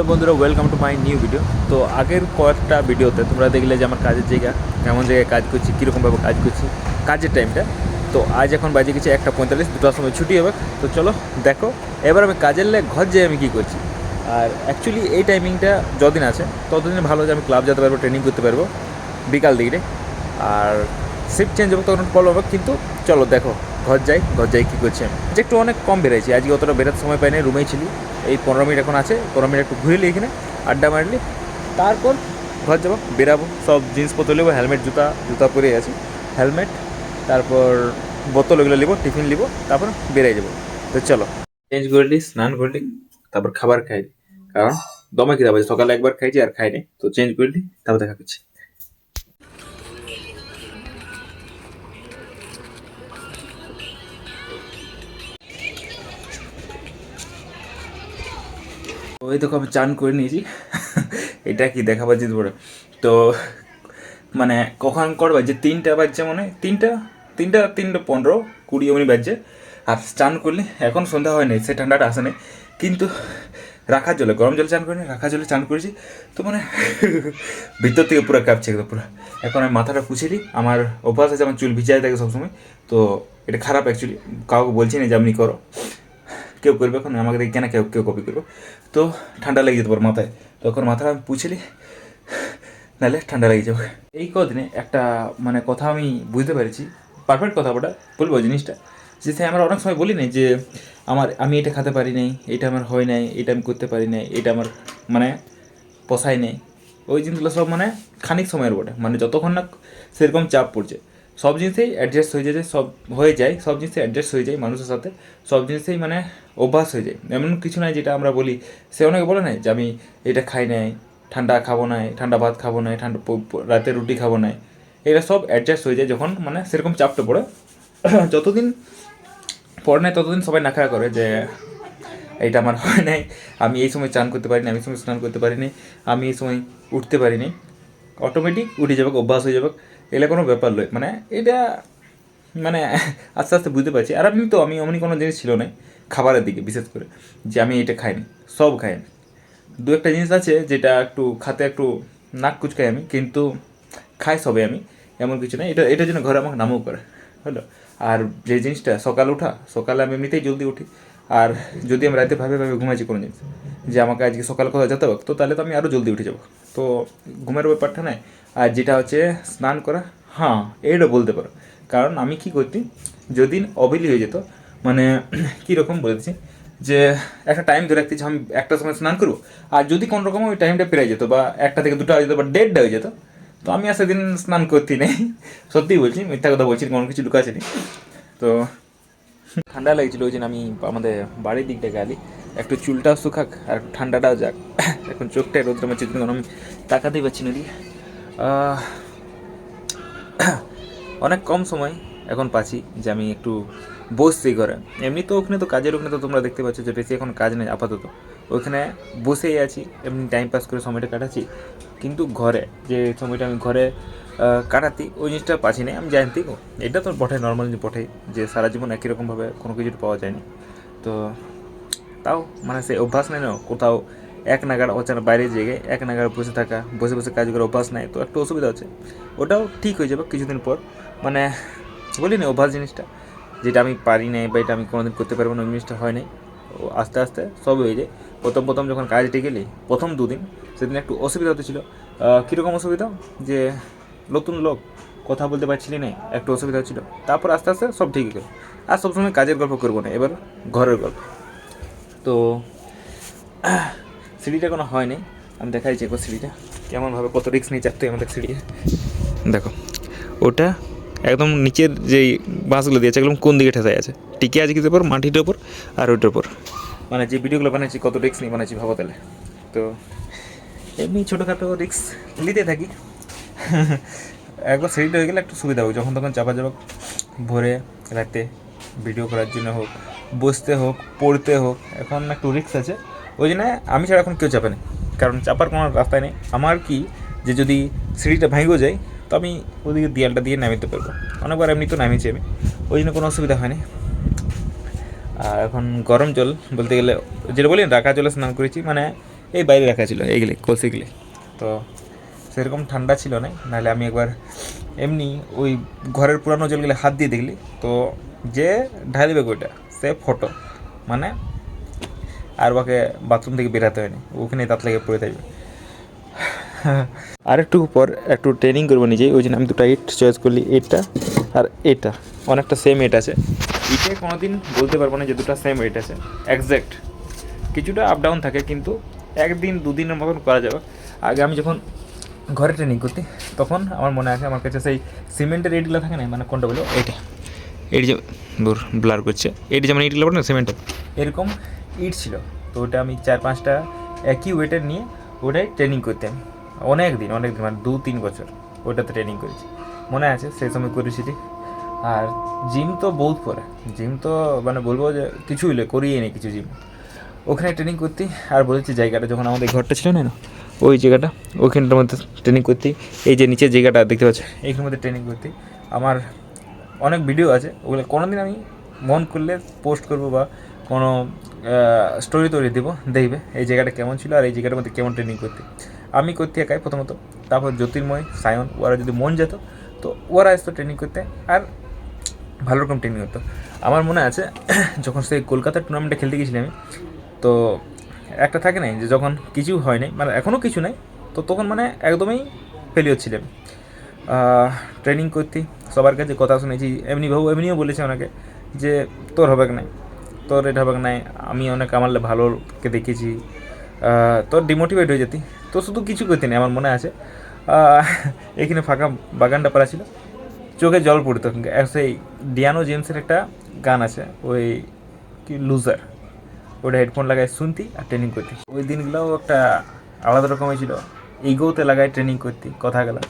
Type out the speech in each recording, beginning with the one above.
Hello বন্ধুরা, welcome to my new video. তো আগের কয়েকটা ভিডিওতে তোমরা দেখলে যে আমার কাজের জায়গা, কেমন জায়গায় কাজ করছি, কীরকমভাবে কাজ করছি, কাজের টাইমটা। তো আজ এখন বাজে গেছে 1:45, 2টার সময় ছুটি হবে। তো চলো দেখো এবার আমি কাজের লেগে ঘর যাই আমি কী করছি। আর অ্যাকচুয়ালি এই টাইমিংটা যতদিন আছে ততদিন ভালো, যে আমি ক্লাব যেতে পারবো, ট্রেনিং করতে পারবো বিকাল দিকে। আর শিফট চেঞ্জ হবে তখন প্রবলেম হবে, কিন্তু চলো দেখো ঘর যাই কী করছি আমি। যে একটু অনেক কম বেড়েছি আজকে, অতটা বেরোতে সময় পাইনি, রুমেই ছিলি। এই 15 মিনিট এখন আছে, 15 মিনিট একটু ঘুরে এখানে আড্ডা মারলি, তারপর ঘর যাবো, বেরাবো, সব জিনিসপত্র নেবো, হেলমেট জুতা পরে আছি, হেলমেট, তারপর বোতল ওগুলো নিবো, টিফিন নিবো, তারপর বেরিয়ে যাবো। তো চলো চেঞ্জ করলি, স্নান করলি, তারপর খাবার খাইলি, কারণ দমে খিদা পাচ্ছে, সকালে একবার খাইছি আর খাইনি। তো চেঞ্জ করলি, তারপর দেখা করছি। ওই দেখো আমি চান করে নিয়েছি। এটা কি দেখাবার যেতে পারে। তো মানে কখন করবে যে 3টা বাজছে, মনে হয় তিনটা 15, 20 এমনি বাজছে। আর চান করলে এখন সন্ধ্যা হয়নি, সে ঠান্ডাটা আসে নাই, কিন্তু রাখার জলে, গরম জলে চান করিনি, রাখার জলে চান করেছি। তো মানে ভিতর থেকে পুরো কাঁপছে একদম পুরো। এখন আমি মাথাটা পুছিলি, আমার অভ্যাস আছে আমার চুল ভিজাই থাকে সবসময়। তো এটা খারাপ অ্যাকচুয়ালি, কাউকে বলছি না যে আপনি করো, কেউ করবে এখন আমাকে দেখে কেন কেউ কপি করবো। তো ঠান্ডা লেগে যেতে পারে মাথায়, তখন মাথাটা আমি পুছিলি, নাহলে ঠান্ডা লেগে যাবে। এই কদিনে একটা মানে কথা আমি বুঝতে পেরেছি, পারফেক্ট কথা ওটা বলবো জিনিসটা, যে আমরা অনেক সময় বলি না যে আমি এটা খেতে পারি নাই, এটা আমার হয় নাই, এটা আমি করতে পারি নাই, এটা আমার মানে পোষায় নেই। ওই জিনিসগুলো সব মানে খানিক সময়ের বটে, মানে যতক্ষণ না সেরকম চাপ পড়ছে সব জিনিসেই অ্যাডজাস্ট হয়ে যায়, সব জিনিসে অ্যাডজাস্ট হয়ে যায় মানুষের সাথে, সব জিনিসেই মানে অভ্যাস হয়ে যায়। এমন কিছু নাই যেটা আমরা বলি, সে অনেকে বলে নাই যে আমি এটা খাই নাই, ঠান্ডা খাবো নাই, ঠান্ডা ভাত খাবো নাই, রাতে রুটি খাবো নাই। এটা সব অ্যাডজাস্ট হয়ে যায় যখন মানে সেরকম চাপটা পড়ে। যতদিন পড়ে নাই ততদিন সবাই নাখায়া করে যে এইটা আমার হয় নাই, আমি এই সময় চান করতে পারিনি, আমি এই সময় স্নান করতে পারিনি, আমি এই সময় উঠতে পারিনি। অটোমেটিক উঠে যাবে, অভ্যাস হয়ে যাবে, এগুলো কোনো ব্যাপার নয়। মানে এটা মানে আস্তে আস্তে বুঝতে পারছি। আর আমি এমনই কোনো জিনিস ছিল না খাবারের দিকে বিশেষ করে যে আমি এটা খাইনি, সব খাই আমি। দু একটা জিনিস আছে যেটা একটু খাতে একটু নাক কুচকাই আমি, কিন্তু খাই সবে আমি, এমন কিছু না। এটার জন্য ঘরে আমাকে নামও করে, হলো। আর যে জিনিসটা সকালে আমি এমনিতেই জলদি উঠি। আর যদি আমি রাতে ভাবে ঘুমাইছি কোনো জিনিস যে আমাকে আজকে সকালে কোথাও যেতে হবে, তো তাহলে তো আমি আরও জলদি উঠে যাবো। তো ঘুমের ব্যাপারটা নয়। আর যেটা হচ্ছে স্নান করা, হ্যাঁ এইটা বলতে পারো। কারণ আমি কী করতি, যদি অবেলি হয়ে যেত, মানে কীরকম বলেছি, যে একটা টাইম ধরে রাখতে যে আমি একটা সময় স্নান করবো, আর যদি কোনো রকম ওই টাইমটা পেরিয়ে যেত বা 1টা থেকে 2টা হয়ে যেত বা 1:30 হয়ে যেত, তো আমি আর সেদিন স্নান করতে নেই। সত্যিই বলছি, মিথ্যা কথা বলছি, কোনো কিছু লুকাচ্ছি। তো ঠান্ডা লেগেছিলো, ওই জন্য আমি আমাদের বাড়ির দিকটা গেলি, একটু চুলটাও শুকাক আর একটু ঠান্ডাটাও যাক। এখন চোখটায় রোদ্র মারছে, কারণ আমি তাকাতেই পাচ্ছি না দিকে। অনেক কম সময় এখন পাচ্ছি যে আমি একটু বসছি ঘরে। এমনি তো ওখানে তো কাজের ওখানে তো তোমরা দেখতে পাচ্ছ যে বেশি এখন কাজ নেই আপাতত, ওইখানে বসেই আছি, এমনি টাইম পাস করে সময়টা কাটাচ্ছি। কিন্তু ঘরে যে সময়টা আমি ঘরে কাটাতি, ওই জিনিসটা পাচ্ছি না। আমি জানতি এটা তো বটে, নর্মাল যে বটে, যে সারা জীবন একই রকমভাবে কোনো কিছু পাওয়া যায়নি। তো তাও মানে সে অভ্যাস নেই না, কোথাও এক নাগাড় অচানক বাইরের জায়গায় এক নাগাড় বসে থাকা, বসে বসে কাজ করে অভ্যাস নেই, তো একটু অসুবিধা হচ্ছে। ওটাও ঠিক হয়ে যাবে কিছুদিন পর। মানে বলি না অভ্যাস জিনিসটা, যেটা আমি পারি নাই বা এটা আমি কোনোদিন করতে পারবো না, ওই জিনিসটা হয় নাই। ও আস্তে আস্তে সব হয়ে যায়। প্রথম যখন কাজে গেলি, প্রথম 2 দিন সেদিন একটু অসুবিধা হতেছিল। কীরকম অসুবিধা, যে নতুন লোক, কথা বলতে পারছিলি না, একটু অসুবিধা হচ্ছিল। তারপর আস্তে আস্তে সব ঠিক হয়ে গেল। আর সবসময় কাজের গল্প করবো না, এবার ঘরের গল্প। তো সিঁড়িটা কোনো হয়নি, আমি দেখাইছি একবার সিঁড়িটা কেমনভাবে, কত রিস্ক নিয়ে চাপতে আমাদের সিঁড়িটা দেখো। ওটা একদম নিচের যেই বাঁশগুলো দিয়েছে একদম কোন দিকে ঠেসাই আছে, টিকে আছে কিছুর ওপর, মাটির ওপর আর ওইটার ওপর। মানে যে ভিডিওগুলো বানাচ্ছি কত রিস্ক নিয়ে বানাচ্ছি ভাবো তাহলে। তো এমনি ছোটোখাটো রিস্ক নিতে থাকি। একবার সিঁড়িটা হয়ে গেলে একটু সুবিধা হবে, যখন তখন চাপা যাবে, ভোরে রাতে ভিডিও করার জন্য হোক, বসতে হোক, পড়তে হোক, এখন একটু রিস্ক আছে। ওই জন্য আমি ছাড়া এখন কেউ চাপে না, কারণ চাপার কোনো রাস্তায় নেই। আমার কি যে যদি সিঁড়িটা ভাঙিও যায়, তো আমি ওদিকে দেয়ালটা দিয়ে নামিতে পারবো, অনেকবার এমনি তো নামিয়েছি আমি, ওই জন্য কোনো অসুবিধা হয়নি। আর এখন গরম জল বলতে গেলে যেটা বলি রাখা জলে স্নান করেছি, মানে এই বাইরে রাখা ছিল এইগুলি কলসিগুলি। তো সেরকম ঠান্ডা ছিল না, নাহলে আমি একবার এমনি ওই ঘরের পুরানো জলগুলো হাত দিয়ে দেখলি, তো যে ঢালিবে ওইটা সে ফটো, মানে আর ওকে বাথরুম থেকে বেরাতে হয়নি, ওখানে দাঁত লেগে পড়ে থাকবে। আর একটু পর একটু ট্রেনিং করবো নিজেই, ওই জন্য আমি দুটো ইট চয়েস করলি, এটা আর এটা অনেকটা সেম ইট আছে। ইটে কোনো দিন বলতে পারবো না যে দুটো সেম ইট আছে একজ্যাক্ট, কিছুটা আপ ডাউন থাকে, কিন্তু একদিন দুদিনের মতন করা যাবে। আগে আমি যখন ঘরে ট্রেনিং করতে তখন আমার মনে আছে, আমার কাছে সেই সিমেন্টের ইটগুলো থাকে না, মানে কোনটা বলো, এইটা এটি যে দূর ব্লার করছে, এটি যেমন ইটগুলো বলো না সিমেন্টের, এরকম ইট ছিল। তো ওটা আমি 4-5টা একই ওয়েটের নিয়ে ওটাই ট্রেনিং করতাম অনেক দিন মানে 2-3 বছর ওটাতে ট্রেনিং করেছি, মনে আছে সেই সময় করেছি। আর জিম তো বহুত পরে, জিম তো মানে বলবো যে কিছু হইলে করিয়ে নেই কিছু জিম, ওখানে ট্রেনিং করতে। আর বলেছি জায়গাটা যখন আমাদের ঘরটা ছিল না, ওই জায়গাটা ওইখানটার মধ্যে ট্রেনিং করতে, এই যে নিচের জায়গাটা দেখতে পাচ্ছ এইখানের মধ্যে ট্রেনিং করতে। আমার অনেক ভিডিও আছে, ওগুলো কোনো দিন আমি মন করলে পোস্ট করবো বা কোনো স্টোরি তৈরি দেবো, দেখবে এই জায়গাটা কেমন ছিল আর এই জায়গাটার মধ্যে কেমন ট্রেনিং করতে। আমি করতে একাই প্রথমত, তারপর জ্যোতির্ময়, সায়ন, ওরা যদি মন যেত তো ওরা আসতো ট্রেনিং করতে, আর ভালো রকম ট্রেনিং হতো। আমার মনে আছে যখন সেই কলকাতার টুর্নামেন্টে খেলতে গেছিলাম আমি, তো একটা থাকে নাই যে যখন কিছু হয় নাই, মানে এখনও কিছু নাই, তো তখন মানে একদমই ফেলিওর ছিলাম। ট্রেনিং করতে সবার কাছে কথা শুনেছি, এমনিও বলেছে ওনাকে যে তোর হবে নাই, তোর এটা হবে নাই, আমি অনেক আমার ভালোকে দেখেছি, তোর ডিমোটিভেট হয়ে যেতি, তো শুধু কিছু করতে নেই। আমার মনে আছে এখানে ফাঁকা বাগানটা পাড়া ছিল, চোখে জল পড়তো। সেই ডিয়ানো জেমসের একটা গান আছে, ওই কি লুজার, ওটা হেডফোন লাগাই শুনতি আর ট্রেনিং করতি। ওই দিনগুলোও একটা আলাদা রকমের ছিল, ইগোতে লাগাই ট্রেনিং করতি, কথাগুলো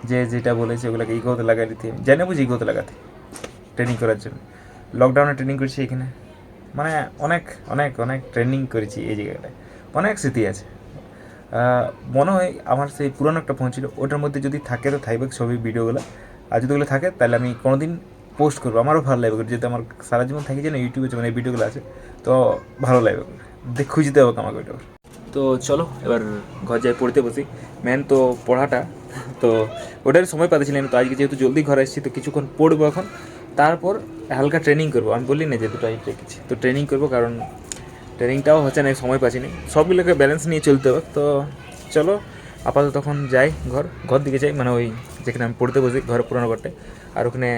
যে যেটা বলেছে ওগুলোকে ইগোতে লাগাই দিতে, জানে বুঝি ইগোতে লাগাতে ট্রেনিং করার জন্য। লকডাউনে ট্রেনিং করেছি এখানে, মানে অনেক অনেক অনেক ট্রেনিং করেছি এই জায়গাটায়, অনেক স্মৃতি আছে। মনে হয় আমার সেই পুরনো একটা ফোন ছিল, ওটার মধ্যে যদি থাকে তো থাকবে ছবি ভিডিওগুলো, আর যদি ওগুলো থাকে তাহলে আমি কোনো দিন পোস্ট করবো, আমারও ভালো লাগবে, যেহেতু আমার সারা জীবন থাকি যে না ইউটিউবে মানে এই ভিডিওগুলো আছে, তো ভালো লাগবে, খুঁজতে হবে আমাকে ওইটা। তো চলো এবার ঘর যাই পড়তে বসি, মেন তো পড়াটা, তো ওটার সময় পাচ্ছিলাম, তো আজকে যেহেতু জলদি ঘরে এসেছি তো কিছুক্ষণ পড়বো এখন, তারপর হালকা ট্রেনিং করবো। আমি বললি না যে দুটো ইট রেখেছি, তো ট্রেনিং করবো, কারণ ট্রেনিংটাও হচ্ছে না, সময় পাচ্ছি না, সবগুলোকে ব্যালেন্স নিয়ে চলতে হবে। তো চলো আপাতত তখন যাই ঘর দিকে যাই, মানে ওই যেখানে আমি পড়তে বসি, ঘরের পুরোনো ঘরটায়, আর ওখানে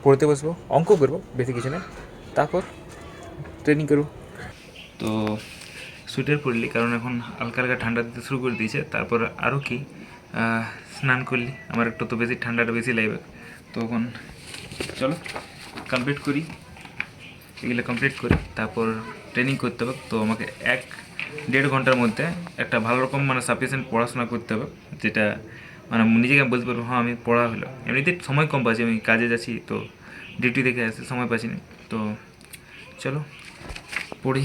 পড়তে বসবো, অঙ্ক করবো, বেশি কিছু না, তারপর ট্রেনিং করবো। তো সোয়েটার পরলি, কারণ এখন হালকা হালকা ঠান্ডা দিতে শুরু করে দিয়েছে। তারপর আরও কি স্নান করলি, আমার একটু তো বেশি ঠান্ডাটা বেশি লাগবে, তখন চলো কমপ্লিট করি, এগুলো কমপ্লিট করি, তারপর ট্রেনিং করতে হবে। তো আমাকে 1-1.5 ঘন্টার মধ্যে একটা ভালো রকম মানে সাফিসিয়েন্ট পড়াশোনা করতে হবে, যেটা মানে নিজেকে বলতে পারবো হ্যাঁ আমি পড়া হলো। এমনিতে সময় কম পাচ্ছি, আমি কাজে যাচ্ছি, তো ডিউটি থেকে আসতে সময় পাচ্ছি না, তো চলো পড়ি।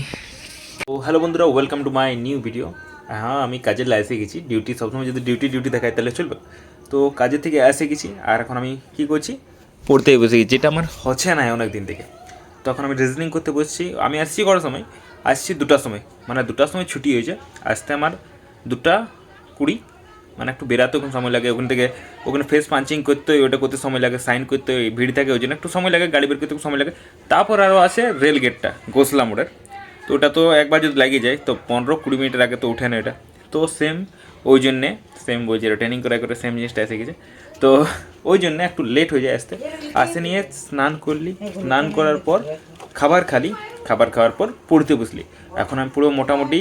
তো হ্যালো বন্ধুরা, welcome to my new video. হ্যাঁ, আমি কাজের এসে গেছি, ডিউটি সবসময় যদি ডিউটি দেখায় তাহলে চলবে, তো কাজের থেকে এসে গেছি, আর এখন আমি কী করছি, পড়তেই বসে গেছি, যেটা আমার হচ্ছে না অনেক দিন থেকে। তখন আমি রিজনিং করতে বসছি, আমি আসছি করার সময়, আসছি 2টার সময়, মানে 2টার সময় ছুটি হয়েছে, আসতে আমার 2:20, মানে একটু বেরাতে ওখানে সময় লাগে, ওখানে ফেস পাঞ্চিং করতে হয়, ওটা করতে সময় লাগে, সাইন করতে হয়, ভিড় থাকে, ওই জন্য একটু সময় লাগে, গাড়ি বের করতে সময় লাগে। তারপর আরও আসে রেল গেটটা গোসলা মোড়ের, তো ওটা তো একবার যদি লাগিয়ে যায় তো 15-20 মিনিটের আগে তো উঠে না এটা, তো ওই জন্যে বলছি, ট্রেনিং করে সেম জিনিসটা এসে গেছে, তো ওই জন্য একটু লেট হয়ে যায় আসতে নিয়ে স্নান করলি, স্নান করার পর খাবার খাওয়ার পর পড়তে বসলি। এখন আমি পুরো মোটামুটি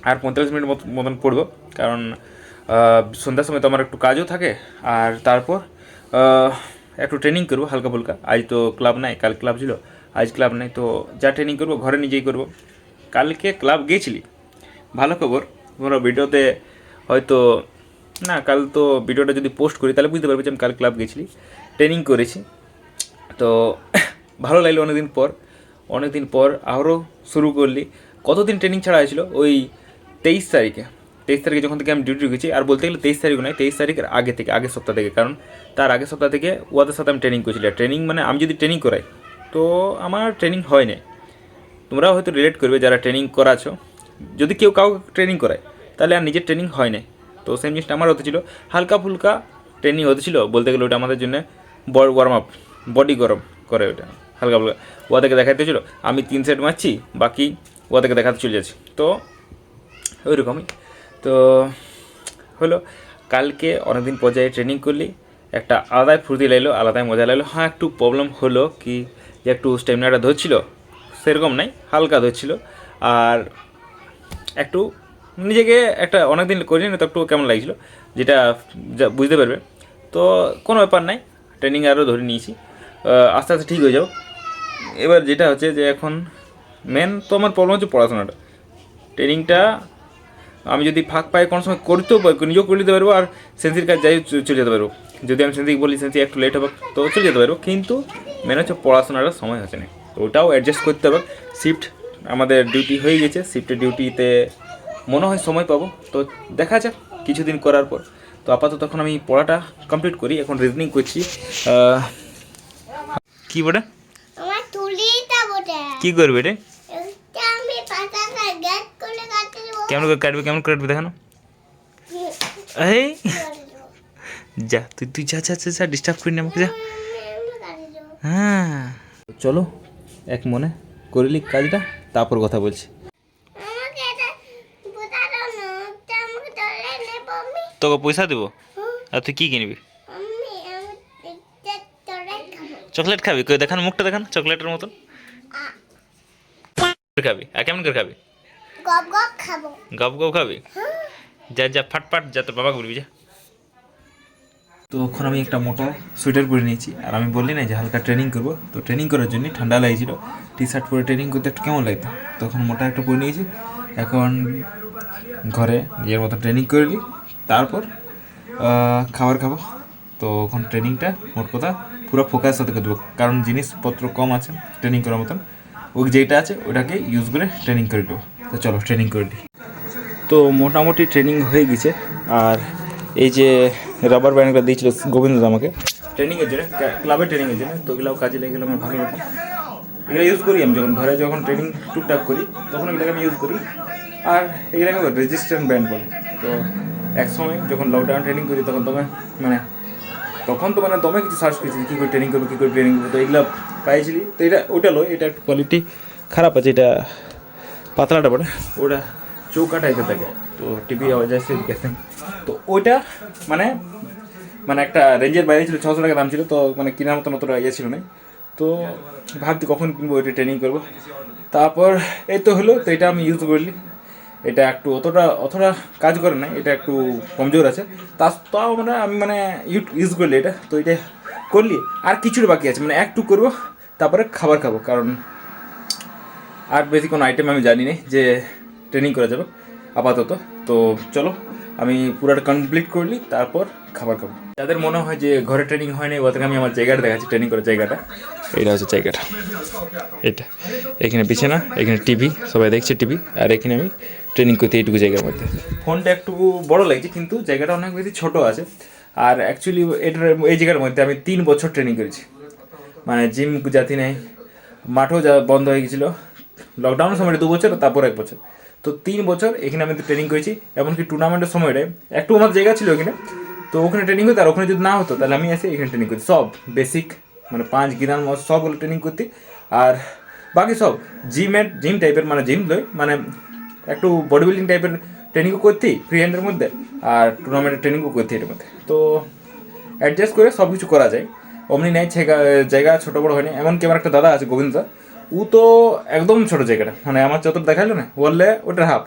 আর 45 মিনিট মতন পড়বো, কারণ সন্ধ্যার সময় তো আমার একটু কাজও থাকে, আর তারপর একটু ট্রেনিং করবো হালকা ফুলকা। আজ তো ক্লাব নাই, কাল ক্লাব ছিল, আজ ক্লাব নাই, তো যা ট্রেনিং করবো ঘরে নিজেই করবো। কালকে ক্লাব গিয়েছিলি, ভালো খবর, তোমরা ভিডিওতে হয়তো না, কাল তো ভিডিওটা যদি পোস্ট করি তাহলে বুঝতে পারবে যে আমি কাল ক্লাব গেছিলি, ট্রেনিং করেছি। তো ভালো লাগলো, অনেকদিন পর আরও শুরু করলি। কতদিন ট্রেনিং ছাড়া হয়েছিল, ওই 23 তারিখে যখন থেকে আমি ডিউটি ঢুকেছি, আর বলতে গেলে 23 তারিখ নয়, 23 তারিখের আগের সপ্তাহ থেকে, কারণ তার আগের সপ্তাহ থেকে ওদের সাথে আমি ট্রেনিং করেছিলাম। ট্রেনিং মানে আমি যদি ট্রেনিং করাই তো আমার ট্রেনিং হয় না, তোমরাও হয়তো রিলেট করবে যারা ট্রেনিং করাছো, যদি কেউ ট্রেনিং করায় তাহলে আর নিজের ট্রেনিং হয় না। তো সেম জিনিসটা আমার হতে ছিল, হালকা ফুলকা ট্রেনিং হতে ছিল বলতে গেলে। ওটা আমাদের জন্য বড় ওয়ার্ম আপ, বডি গরম করে ওটা হালকা ফুলকা। ওদেরকে দেখাতে ছিল আমি 3 সেট মারছি, বাকি ওদেরকে দেখাতে চলে যাচ্ছি। তো ওই রকমই তো হলো। কালকে অনেকদিন পর্যায়ে ট্রেনিং করলি, একটা আলাদাই ফুর্তি লাগলো, আলাদাই মজা লাগলো। হ্যাঁ, একটু প্রবলেম হলো কি যে একটু স্ট্যামিনাটা ধরছিল, সেরকম নাই, হালকা ধরছিল। আর একটু নিজেকে একটা অনেক দিন করিনি না, তো একটু কেমন লাগছিলো, যেটা বুঝতে পারবে। তো কোনো ব্যাপার নাই, ট্রেনিং আরও ধরে নিয়েছি, আস্তে আস্তে ঠিক হয়ে যাও। এবার যেটা হচ্ছে যে এখন মেন তো আমার প্রবলেম হচ্ছে পড়াশোনাটা। ট্রেনিংটা আমি যদি ফাঁক পাই কোনো সময় করতেও নিজেও করে নিতে পারবো, আর সেন্সির কাজ যাই চলে যেতে পারবো। যদি আমি সেন্সিকে বলি সেন্সি একটু লেট হবে তো চলে যেতে পারবো, কিন্তু মেন হচ্ছে পড়াশোনাটার সময় হচ্ছে না। তো ওটাও অ্যাডজাস্ট করতে হবে। শিফট আমাদের ডিউটি হয়ে গেছে, শিফটের ডিউটিতে মনে হয় সময় পাবো, তো দেখা যাক কিছুদিন করার পর। তো আপাতত তখন আমি পড়াটা কমপ্লিট করি, এখন রিজনিং করছি। কি বটে আমার তুলিটা বটে কি করবে রে? এটা আমি পাতাটা গেট করে কাটতে দেব। কেমন করে কাটবে, কেমন করে কাটবে দেখানো। এই যা তুই তুই যা যা যা ডিস্টার্ব করি না আমাকে, যা। হ্যাঁ চলো এক মনে করিলি কাজটা, তারপর কথা বলছি। আমাকে এটা বোঝানো না, এটা আমাকে ধরে নেব আমি। তোকে পয়সা দেবো, আর তুই কী কিনবি? আমি এটা ধরে খাবো। চকলেট খাবি? কই দেখান, মুখটা দেখান চকলেটের মতন। খাবি? আর কেমন করে খাবি? গপ গপ খাবো। গপ গপ খাবি? যা যা ফাটফাট যা, তোর বাবাকে বলবি যা। তো এখন আমি একটা মোটা সোয়েটার পরে নিয়েছি, আর আমি বললি না যে হালকা ট্রেনিং করবো, তো ট্রেনিং করার জন্য ঠান্ডা লাগছিল, টি শার্ট পরে ট্রেনিং করতে একটু কেমন লাগতো, তখন মোটা একটা পরে নিয়েছি। এখন ঘরে নিজের মতো ট্রেনিং করে নিই, তারপর খাবার খাবো। তো এখন ট্রেনিংটা মোট কথা পুরো ফোকাস হতে দেবো, কারণ জিনিসপত্র কম আছে ট্রেনিং করার মতন। ওই যেটা আছে ওটাকে ইউজ করে ট্রেনিং করে দেবো। তো চলো ট্রেনিং করে দিই। তো মোটামুটি ট্রেনিং হয়ে গেছে, আর এই যে রাবার ব্যান্ডগুলো দিয়েছিল গোবিন্দ আমাকে ট্রেনিংয়ের জন্য, ক্লাবের ট্রেনিংয়ের জন্য, তো ওগুলোও কাজে লেগে গেলো আমার ভালো রকম। এগুলো ইউজ করি আমি যখন ঘরে যখন ট্রেনিং টুকটাক করি, তখন এগুলোকে আমি ইউজ করি। আর এগুলোকে রেজিস্ট্যান্ট ব্যান্ড বলে। তো এক সময় যখন লকডাউন ট্রেনিং করি তখন দমে কিছু সার্চ করেছি কী করে ট্রেনিং করবো, কী করে ট্রেনিং করবো, তো এগুলো পাইছিলি। তো এটা ওটা লো, এটা একটু কোয়ালিটি খারাপ আছে, এটা পাতলাটা পড়ে, ওটা চৌকা টাইপের থাকে, তো টিভি আওয়াজ আসছে গেছে। তো ওইটা মানে একটা রেঞ্জের বাইরে ছিল, 600 টাকা দাম ছিল, তো মানে কেনার মতন অতটা ইয়ে ছিল না। তো ভাবছি কখন কিনবো, ওইটা ট্রেনিং করবো। তারপর এই তো হলো, তো এটা আমি ইউজ করলি। এটা একটু অতটা কাজ করে না, এটা একটু কমজোর আছে, তাও আমি ইউজ করলি এটা। তো এটা করলি আর কিছুটা বাকি আছে, মানে একটু করবো, তারপরে খাবার খাবো, কারণ আর বেশি কোনো আইটেম আমি জানি না যে ট্রেনিং করা যাবে আপাতত। তো চলো আমি পুরোটা কমপ্লিট করলি, তারপর খাবার খাবো। যাদের মনে হয় যে ঘরে ট্রেনিং হয় না, ওদেরকে আমি আমার জায়গাটা দেখাচ্ছি, ট্রেনিং করার জায়গাটা। এইটা হচ্ছে জায়গাটা, এটা এখানে বিছানা, এখানে টিভি, সবাই দেখছে টিভি, আর এখানে আমি ট্রেনিং করতে এইটুকু জায়গার মধ্যে। ফোনটা একটু বড় লাগছে, কিন্তু জায়গাটা অনেক বেশি ছোটো আছে। আর অ্যাকচুয়ালি এই জায়গার মধ্যে আমি 3 বছর ট্রেনিং করেছি, মানে জিম জাতি নেই, মাঠও বন্ধ হয়ে গেছিলো লকডাউনের সময়টা 2 বছর, তারপর 1 বছর। তো 3 বছর এখানে আমি ট্রেনিং করেছি। এমনকি টুর্নামেন্টের সময়টায় একটু আমার জায়গা ছিল ওখানে, তো ওখানে ট্রেনিং করতে, আর ওখানে যদি না হতো তাহলে আমি এসে এখানে ট্রেনিং করছি। সব বেসিক মানে 5 গিরান সবগুলো ট্রেনিং করতে, আর বাকি সব জিম টাইপের, মানে জিম লয়, মানে একটু বডি বিল্ডিং টাইপের ট্রেনিংও করতে ফ্রি হ্যান্ডের মধ্যে, আর টুর্নামেন্টের ট্রেনিংও করতে এর মধ্যে। তো অ্যাডজাস্ট করে সব কিছু করা যায়, অমনি নেই জায়গা ছোটো বড়ো হয়নি। এমনকি আমার একটা দাদা আছে গোবিন্দা, ও তো একদম ছোটো জায়গাটা, মানে আমার যত দেখালো না বললে ওটার হাফ,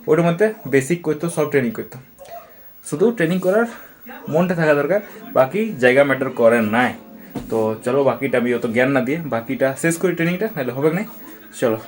ওটার মধ্যে বেসিক করতো, সব ট্রেনিং করতো। শুধু ট্রেনিং করার মনটা থাকা দরকার, বাকি জায়গা ম্যাটার করে নাই। তো চলো বাকিটা আমি অত জ্ঞান না দিয়ে বাকিটা শেষ করি ট্রেনিংটা, নাহলে হবে না। চলো।